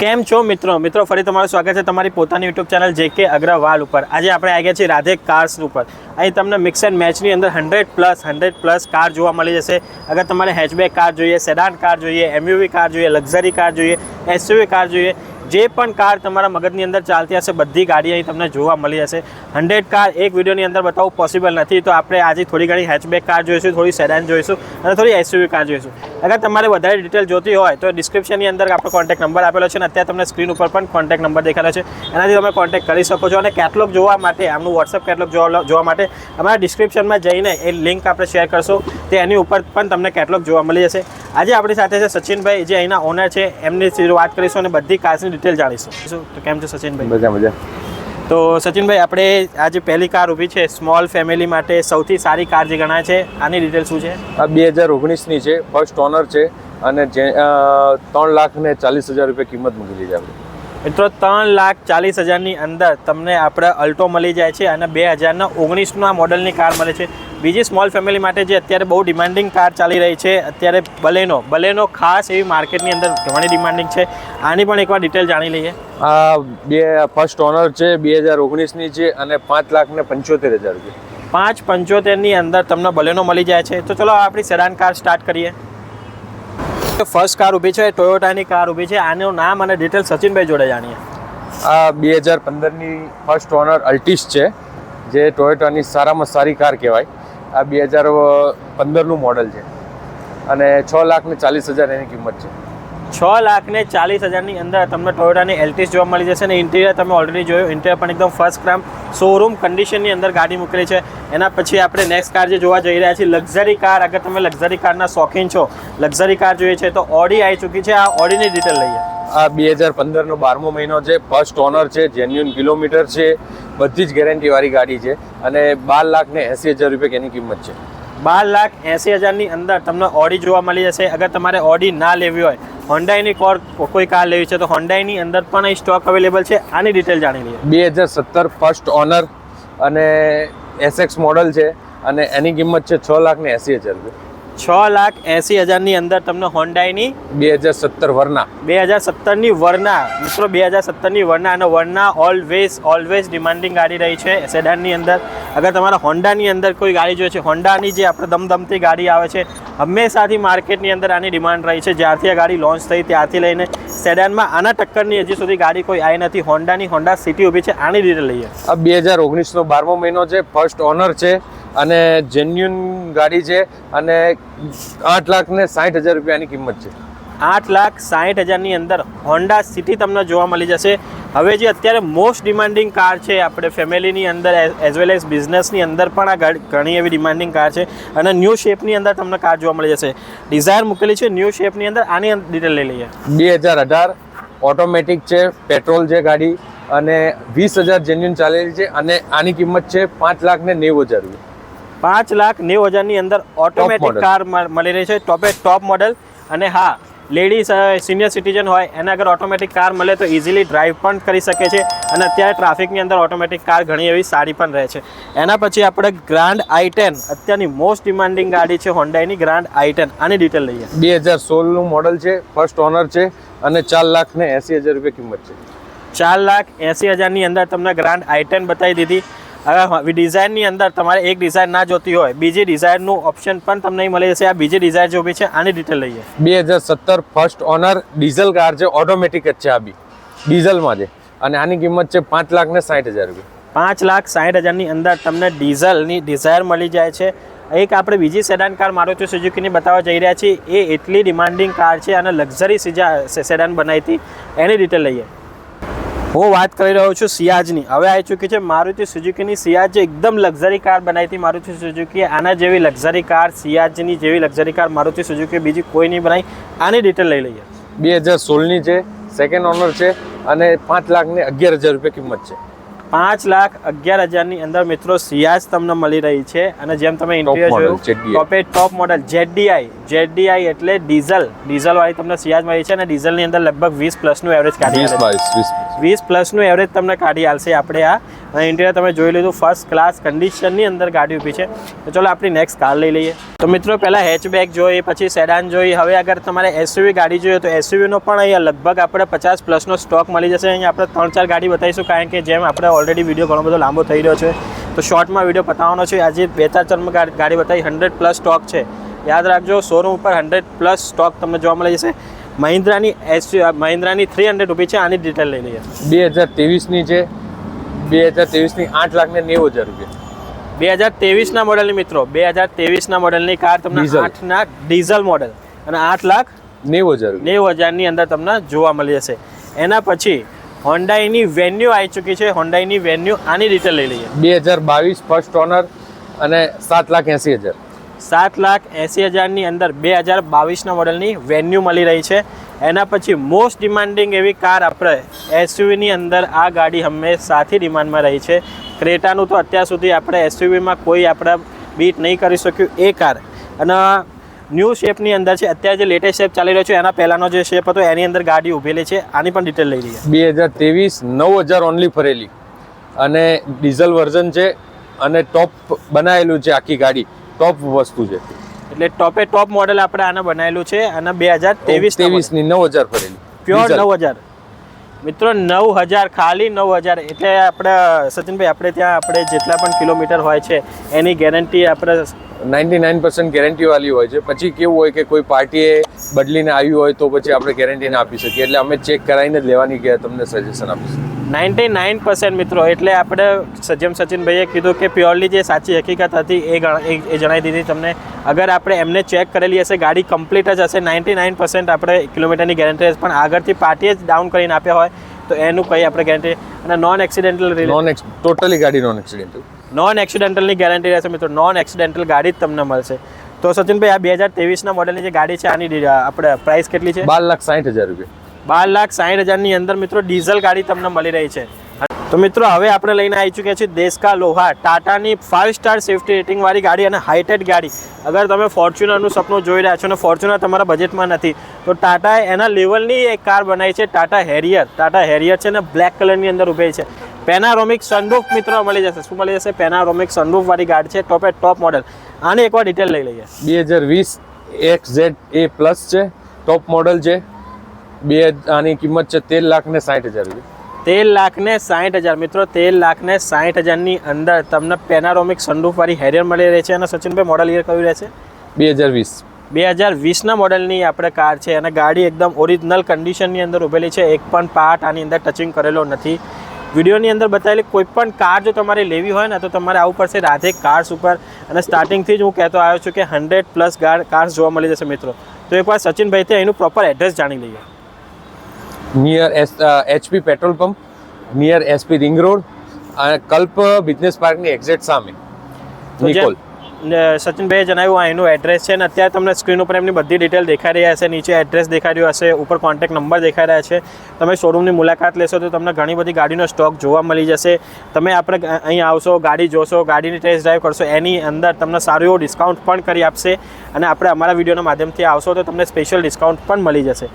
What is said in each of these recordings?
કેમ છો મિત્રો ફરી તમારું સ્વાગત છે તમારી પોતાની યુટ્યુબ ચેનલ જેકે અગ્રવાલ ઉપર। આજે આપણે આવી ગયા છીએ રાધે કાર્સ ઉપર। અહીં તમને મિક્સ એન્ડ મેચની અંદર 100 પ્લસ કાર જોવા મળી જશે। અગર તમારે હેચબેક કાર જોઈએ, સેડાન કાર જોઈએ, એમયુવી કાર જોઈએ, લક્ઝરી કાર જોઈએ, એસયુવી કાર જોઈએ, જે પણ કાર તમારા મગજની અંદર ચાલતી હશે બધી ગાડી અહીં તમને જોવા મળી જશે। 100 કાર એક વિડીયોની અંદર બતાવવું પોસિબલ નથી, તો આપણે આજે થોડી ઘણી હેચબેક કાર જોઈશું, થોડી સેડાન જોઈશું અને થોડી એસયુવી કાર જોઈશું। અગર તમારે વધારે ડિટેલ જોતી હોય તો ડિસ્ક્રિપ્શનની અંદર આપણો કોન્ટેક્ટ નંબર આપેલો છે અને અત્યારે તમને સ્ક્રીન ઉપર પણ કોન્ટેક્ટ નંબર દેખાડો છે, એનાથી તમે કોન્ટેક્ટ કરી શકો છો। અને કેટલોગ જોવા માટે, આમનું વોટ્સઅપ કેટલોગ જોવા માટે અમારા ડિસ્ક્રિપ્શનમાં જઈને એ લિંક આપણે શેર કરશો, તે એની ઉપર પણ તમને કેટલોગ જોવા મળી જશે। આજે આપણી સાથે છે સચિનભાઈ, જે અહીંના ઓનર છે, એમની વાત કરીશું અને બધી કાર્સની ડિટેલ જાણીશું। તો કેમ છે સચિનભાઈ? મજા। તો સચિનભાઈ, આપણે આજે પહેલી કાર ઊભી છે સ્મોલ ફેમિલી માટે સૌથી સારી કાર જે ગણાય છે, આની ડિટેલ શું છે? આ 2019ની છે, ફર્સ્ટ ઓનર છે અને 3,40,000 રૂપિયા કિંમત મૂકેલી છે આપણે। મિત્રો 3,40,000ની અંદર તમને આપણે અલ્ટો મળી જાય છે અને 2019ના મોડલની કાર મળે છે। બીજી સ્મોલ ફેમિલી માટે જે અત્યારે બહુ ડિમાન્ડિંગ કાર ચાલી રહી છે અત્યારે બલેનો ખાસ એવી માર્કેટની અંદર ઘણી ડિમાન્ડિંગ છે, આની પણ એકવાર ડિટેલ જાણી લઈએ। આ ફર્સ્ટ ઓનર છે, 2019ની છે અને 5,75,000 રૂપિયા। 5,75,000ની અંદર તમને બલેનો મળી જાય છે। તો ચલો આપણી સેડાન કાર સ્ટાર્ટ કરીએ। ફર્સ્ટ કાર ઊભી છે, ટોયોટાની કાર ઊભી છે, આનું નામ અને ડિટેલ સચિનભાઈ જોડે જાણીએ। આ 2015ની ફર્સ્ટ ઓનર અલ્ટિસ છે, જે ટોયોટાની સારામાં સારી કાર કહેવાય। આ 2015નું મોડલ છે અને 6,40,000 એની કિંમત છે। 6,40,000ની અંદર તમને ટોયોટાની એલ્ટિસ જોવા મળી જશે અને ઇન્ટિરિયર તમે ઓલરેડી જોયું, ઇન્ટિરિયર પણ એકદમ ફર્સ્ટ ક્લાસ શોરૂમ કન્ડિશનની અંદર ગાડી મૂકેલી છે। એના પછી આપણે નેક્સ્ટ કાર જે જોવા જઈ રહ્યા છીએ લક્ઝરી કાર। અગર તમે લક્ઝરી કારના શોખીન છો, લક્ઝરી કાર જોઈએ છે તો ઓડી આવી ચૂકી છે, આ ઓડીની ડિટેલ લઈએ। આ 2015નો 12મો મહિનો છે, ફર્સ્ટ ઓનર છે, જેન્યુઅન કિલોમીટર છે, બધી જ ગેરંટીવાળી ગાડી છે અને 12,80,000 રૂપિયા એની કિંમત છે। 12,80,000ની અંદર તમને ઓડી જોવા મળી જશે। અગર તમારે ઓડી ના લેવી હોય, હોન્ડાઈની કોઈ કાર લેવી છે તો હોન્ડાઈની અંદર પણ અહીં સ્ટોક અવેલેબલ છે, આની ડિટેલ જાણી લઈએ। 2017 ફર્સ્ટ ઓનર અને એસએક્સ મોડલ છે અને એની કિંમત છે 6,80,000 રૂપિયા। 6,80,000ની અંદર તમને હોન્ડાઈની 2017 વર્ના 2017ની વર્ના, મિત્રો 2017ની વર્ના અને વર્ના ઓલવેઝ ડિમાન્ડિંગ ગાડી રહી છે સેડાનની અંદર। અગર તમારા હોન્ડાની અંદર કોઈ ગાડી જોઈએ છે, હોન્ડાની જે આપણે દમદમતી ગાડી આવે છે, હંમેશાથી માર્કેટની અંદર આની ડિમાન્ડ રહી છે। જ્યારથી આ ગાડી લોન્ચ થઈ ત્યારથી લઈને સેડાનમાં આના ટક્કરની હજી સુધી ગાડી કોઈ આવી નથી। હોન્ડાની હોન્ડા સિટી ઊભી છે, આની ડિટેલ લઈએ। આ 2019નો 12મો મહિનો છે, ફર્સ્ટ ઓનર છે અને જેન્યુઅન ગાડી છે અને 8,60,000 રૂપિયાની કિંમત છે। 8,60,000ની અંદર હોન્ડા સિટી તમને જોવા મળી જશે। હવે જે અત્યારે મોસ્ટ ડિમાન્ડિંગ કાર છે આપણે ફેમિલીની અંદર એઝ વેલ એઝ બિઝનેસની અંદર પણ આ ઘણી એવી ડિમાન્ડિંગ કાર છે અને ન્યૂ શેપની અંદર તમને કાર જોવા મળી જશે। ડિઝાયર મૂકેલી છે ન્યૂ શેપની અંદર, આની ડિટેલ લઈ લઈએ। 2018 ઓટોમેટિક છે, પેટ્રોલ છે ગાડી અને 20,000 જેન્યુઅન ચાલેલી છે અને આની કિંમત છે 5,90,000 રૂપિયા। 5,90,000ની અંદર ઓટોમેટિક કાર મળી રહી છે, ટોપ મોડલ। અને હા, લેડીઝ સિનિયર સિટીઝન હોય એને અગર ઓટોમેટિક કાર મળે તો ઇઝીલી ડ્રાઈવ પણ કરી શકે છે અને અત્યારે ટ્રાફિકની અંદર ઓટોમેટિક કાર ઘણી એવી સારી પણ રહે છે। એના પછી આપણે ગ્રાન્ડ i10, અત્યારની મોસ્ટ ડિમાન્ડિંગ ગાડી છે હોન્ડાઈની ગ્રાન્ડ i10, આની ડિટેલ લઈએ। 2016નું મોડલ છે, ફર્સ્ટ ઓનર છે અને 4,80,000 રૂપિયા કિંમત છે। 4,80,000ની અંદર તમને ગ્રાન્ડ i10 બતાવી દીધી। હવે ડિઝાઇનની અંદર તમારે એક ડિઝાઇન ના જોતી હોય, બીજી ડિઝાઇનનું ઓપ્શન પણ તમને મળી જશે। આ બીજી ડિઝાઇન જે ઊભી છે આની ડિટેલ લઈએ। 2017 ફર્સ્ટ ઓનર ડીઝલ કાર છે, ઓટોમેટિક જ છે, આ બી ડીઝલમાં છે અને આની કિંમત છે 5,60,000 રૂપિયા। 5,60,000ની અંદર તમને ડીઝલની ડિઝાયર મળી જાય છે। એક આપણે બીજી સેડાન કાર મારુતિ સુઝુકીની બતાવવા જઈ રહ્યા છીએ, એ એટલી ડિમાન્ડિંગ કાર છે અને લક્ઝરી સેડાન બનાવી હતી, એની ડિટેલ લઈએ। હું વાત કરી રહ્યો છું સિયાજની। હવે આવી ચૂકી છે મારુતિ સુઝુકીની સિયાજ, જે એકદમ લક્ઝરી કાર બનાવી હતી મારુતિ સુઝુકીએ। આના જેવી લક્ઝરી કાર, સિયાજની જેવી લક્ઝરી કાર મારુતિ સુઝુકીએ બીજી કોઈ નહીં બનાવી, આની ડિટેલ લઈ લઈએ। 2016ની છે, સેકન્ડ ઓનર છે અને 5,11,000 રૂપિયા કિંમત છે। 5,11,000ની અંદર મિત્રો સિયાઝ તમને મળી રહી છે. અને જેમ તમે ઇન્ટિરિયર જોયું ટોપ મોડલ ZDI એટલે ડીઝલ વાળી તમને સિયાઝ મળી છે. અને ડીઝલની અંદર લગભગ 20+ નું એવરેજ કાઢી 20+ નું એવરેજ તમને કાઢી આલશે આપણે આ. અને ઇન્ટિરિયર તમે જોઈ લીધું ફર્સ્ટ ક્લાસ કન્ડિશનની અંદર ગાડી ઊભી છે. તો ચલો આપણી નેક્સ્ટ કાર લઈ લઈએ. તો મિત્રો પહેલાં હેચબેક જોઈ, પછી સેડાન જોઈ. હવે અગર તમારે એસયુવી ગાડી જોઈએ તો એસયુવીનો પણ અહીંયા લગભગ આપણે 50+ નો સ્ટોક મળી જશે. અહીંયા આપણે 3-4 ગાડી બતાવીશું, કારણ કે જેમ આપણે ઓલરેડી વિડીયો ઘણો બધો લાંબો થઈ રહ્યો છે તો શોર્ટમાં વિડીયો પતાવવાનો છે. આજે 2-4 ગાડી બતાવી, 100+ સ્ટોક છે. યાદ રાખજો, શોરૂમ ઉપર 100+ સ્ટોક તમને જોવા મળી જશે. મહિન્દ્રાની 300 ઊભી છે. આની ડિટેલ લઈ લઈએ. 2023ની છે. 2023ની 8,90,000 રૂપિયા. 2023ના મોડલની મિત્રો, 2023ના મોડલની કાર તમને 8ના ડીઝલ મોડલ અને 8,90,000ની અંદર તમને જોવા મળી જશે. એના પછી હોન્ડાઈની વેન્યુ આવી ચૂકી છે. હોન્ડાઈની વેન્યુ આની ડિટેલ લઈ લઈએ. 2022 ફર્સ્ટ ઓનર અને 7,80,000. 7,80,000ની અંદર 2022ના મોડલની વેન્યુ મળી રહી છે. એના પછી મોસ્ટ ડિમાન્ડિંગ એવી કાર આપણે એસયુવીની અંદર આ ગાડી હંમેશાથી ડિમાન્ડમાં રહી છે. ક્રેટાનું તો અત્યાર સુધી આપણે એસયુવીમાં કોઈ આપણે બીટ નહીં કરી શક્યું એ કાર. અને ન્યૂ શેપની અંદર છે. અત્યારે જે લેટેસ્ટ શેપ ચાલી રહ્યો છે એના પહેલાંનો જે શેપ હતો એની અંદર ગાડી ઊભેલી છે. આની પણ ડિટેલ લઈ લઈએ. 2023 9,000 ઓનલી ફરેલી અને ડીઝલ વર્ઝન છે. અને ટોપ બનાવેલું છે. આખી ગાડી ટોપ વસ્તુ છે. એટલે ટોપ મોડલ આપણે આને બનાવેલું છે. અને 2023ની 9,000 ફરેલી પ્યોર 9,000 મિત્રો. 9,000 ખાલી 9,000. એટલે આપણે સચિનભાઈ આપણે ત્યાં આપણે જેટલા પણ કિલોમીટર હોય છે એની ગેરંટી આપણે 99% ગેરંટી વાળી હોય છે. પછી કેવું હોય કે કોઈ પાર્ટીએ બદલીને આવ્યું હોય તો પછી આપણે ગેરંટી ના આપી શકીએ. એટલે અમે ચેક કરાવીને જ લેવાની કે તમને સજેશન આપીશું. 99% મિત્રો. એટલે આપણે જેમ સચિનભાઈએ કીધું કે પ્યોરલી જે સાચી હકીકત હતી એ જણાવી દીધી તમને. અગર આપણે એમને ચેક કરેલી હશે, ગાડી કમ્પ્લીટ જ હશે, 99% આપણે કિલોમીટરની ગેરંટી હશે. પણ આગળથી પાર્ટીએ જ ડાઉન કરીને આપ્યા હોય તો એનું કંઈ આપણે ગેરંટી. અને નોન ટોટલી ગાડી નોન એક્સિડેન્ટલની ગેરંટી રહેશે મિત્રો. નોન એક્સિડેન્ટલ ગાડી જ તમને મળશે. તો સચિનભાઈ આ 2023ના મોડલની જે ગાડી છે આની આપણે પ્રાઇસ કેટલી છે? 12,60,000 રૂપિયા. 12,60,000ની અંદર મિત્રો ડીઝલ ગાડી તમને મળી રહી છે. તો મિત્રો હવે આપણે લઈને આવી ચૂક્યા છીએ દેશકા લોહા, ટાટાની 5 સ્ટાર સેફ્ટી રેટિંગ વાળી ગાડી અને હાઈટેડ ગાડી. અગર તમે ફોર્ચ્યુનરનું સપનું જોઈ રહ્યા છો અને ફોર્ચ્યુનર તમારા બજેટમાં નથી તો ટાટાએ એના લેવલની એક કાર બનાવી છે, ટાટા હેરિયર છે. અને બ્લેક કલરની અંદર ઊભી છે. પેનારોમિક સનરૂફ મિત્રો મળી જશે. શું મળી જશે? પેનારોમિક સનરૂફ વાળી ગાડી છે. Top model. આની એકવાર ડિટેલ લઈ લઈએ. 2020 XZA પ્લસ છે. ટોપ મોડલ છે. આની કિંમત છે 13,60,000 રૂપિયા. 13,60,000 મિત્રો. 13,60,000ની અંદર તમને પેનારોમિક સનરૂફ વાળી હેરિયર મળી રહી છે. અને સચિનભાઈ મોડલ યર કયું રહેશે? 2020ના મોડલની આપણે કાર છે. અને ગાડી એકદમ ઓરિજિનલ કન્ડિશનની અંદર ઊભેલી છે. એક પણ પાર્ટ આની અંદર ટચિંગ કરેલો નથી. વિડીયોની અંદર બતાવેલી કોઈ પણ કાર જો તમારે લેવી હોય ને તો તમારે આવવું પડશે રાધે કાર્સ ઉપર. અને સ્ટાર્ટિંગથી જ હું કહેતો આવ્યો છું કે 100+ કાર્સ જોવા મળી જશે મિત્રો. તો એકવાર સચિનભાઈથી એનું પ્રોપર એડ્રેસ જાણી લઈએ. Near HP petrol pump, near SP ring road, Kalp business પાર્કની એક્ઝેક્ટ સામે નિકોલ. સચિનભાઈએ જણાવ્યું આ એનું એડ્રેસ છે. અને અત્યારે તમને સ્ક્રીન ઉપર એમની બધી ડિટેલ દેખાઈ રહ્યા હશે. નીચે એડ્રેસ દેખાઈ રહ્યું હશે, ઉપર કોન્ટેક્ટ નંબર દેખાઈ રહ્યા છે. તમે શોરૂમની મુલાકાત લેશો તો તમને ઘણી બધી ગાડીનો સ્ટોક જોવા મળી જશે. તમે આપણે અહીં આવશો, ગાડી જોશો, ગાડીની ટેસ્ટ ડ્રાઈવ કરશો, એની અંદર તમને સારું એવું ડિસ્કાઉન્ટ પણ કરી આપશે. અને આપણે અમારા વિડીયોના માધ્યમથી આવશો તો તમને સ્પેશિયલ ડિસ્કાઉન્ટ પણ મળી જશે.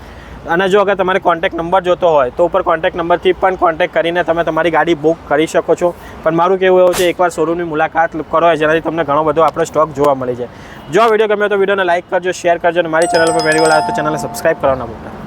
અને જો અગર તમારે કોન્ટેક્ટ નંબર જોતો હોય તો ઉપર કોન્ટેક્ટ નંબરથી પણ કોન્ટેક્ટ કરીને તમે તમારી ગાડી બુક કરી શકો છો. પણ મારું કહેવું એવું છે એકવાર શોરૂમની મુલાકાત કરો જેનાથી તમને ઘણો બધો આપણો સ્ટોક જોવા મળી જાય. જો આ વિડીયો ગમ્યો તો વિડીયોને લાઇક કરજો, શેર કરજો અને મારી ચેનલ પર પહેલી વાર આવે તો ચેનલને સબસ્ક્રાઈબ કરવાના ભૂલતા.